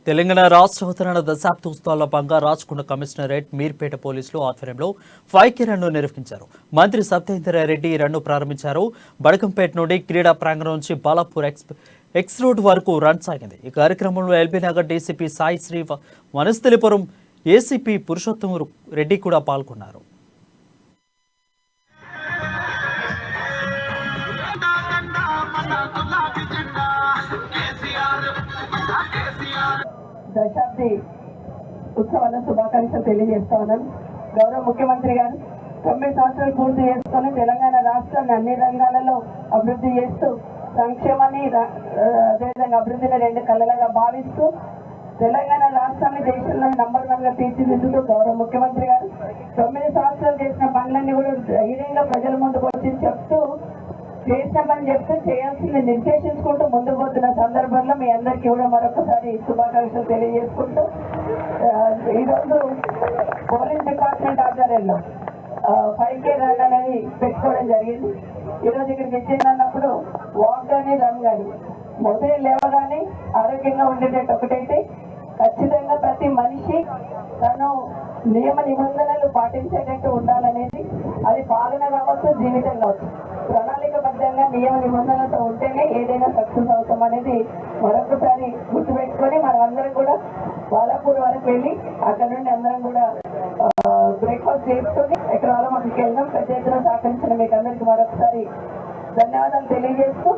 తెలంగాణ రాష్ట్ర అవతరణ దశాబ్దోత్సవాల్లో భాగంగా రాచకొండ కమిషనరేట్ మీర్పేట పోలీసులు ఆధ్వర్యంలో బైక్ రన్ను నిర్వహించారు. మంత్రి సత్యేంద్ర రెడ్డి రన్ను ప్రారంభించారు. బడకంపేట నుండి క్రీడా ప్రాంగణం నుంచి బాలాపూర్ ఎక్స్ రోడ్ వరకు రన్ సాగింది. ఈ కార్యక్రమంలో LB Nagar DCP Sai Sri Vanasthalipuram ACP Purushottam Reddy కూడా పాల్గొన్నారు. దశాబ్ది ఉత్సవాల శుభాకాంక్షలు తెలియజేస్తా ఉన్నాను. గౌరవ ముఖ్యమంత్రి గారు 9 సంవత్సరాలు పూర్తి చేసుకొని తెలంగాణ రాష్ట్రాన్ని అన్ని రంగాలలో అభివృద్ధి చేస్తూ సంక్షేమాన్ని అదేవిధంగా అభివృద్ధిని 2 కళ్ళలుగా భావిస్తూ తెలంగాణ రాష్ట్రాన్ని దేశంలో నంబర్ 1గా తీర్చిదిద్దుతూ గౌరవ ముఖ్యమంత్రి గారు 9 సంవత్సరాలు చేసిన పనులన్నీ కూడా ధైర్యంగా ప్రజల ముందుకు వచ్చి చెప్తూ చేసిన పని చెప్తూ చేయాల్సింది నిర్దేశించుకుంటూ ముందుకు పోతున్న సందర్భంలో మీ అందరికీ కూడా మరొకసారి శుభాకాంక్షలు తెలియజేసుకుంటూ ఈరోజు పోలీస్ డిపార్ట్మెంట్ ఆధ్వర్యంలో 5K రన్ అనేది పెట్టుకోవడం జరిగింది. ఈరోజు ఇక్కడికి వచ్చిందన్నప్పుడు వాక్ కానీ రన్ కానీ మొదటి లేవగానే ఆరోగ్యంగా ఉండేటట్టు ఒకటైతే ఖచ్చితంగా ప్రతి మనిషి తను నియమ నిబంధనలు పాటించేటట్టు ఉండాలనేది, అది పాలన కావచ్చు, జీవితం కావచ్చు, ప్రణాళికబద్ధంగా నియమ నిబంధనలతో ఉంటేనే ఏదైనా సక్సెస్ అవుతాం అనేది మరొకసారి గుర్తుపెట్టుకొని మనం అందరం కూడా బాలాపూర్ వరకు వెళ్ళి అక్కడ నుండి అందరం కూడా బ్రేక్ఫాస్ట్ చేసుకొని ఎక్కడ వాళ్ళ మనకి వెళ్దాం. పెద్ద ఎత్తున సహకరించిన మీకు అందరికీ మరొకసారి ధన్యవాదాలు తెలియజేస్తూ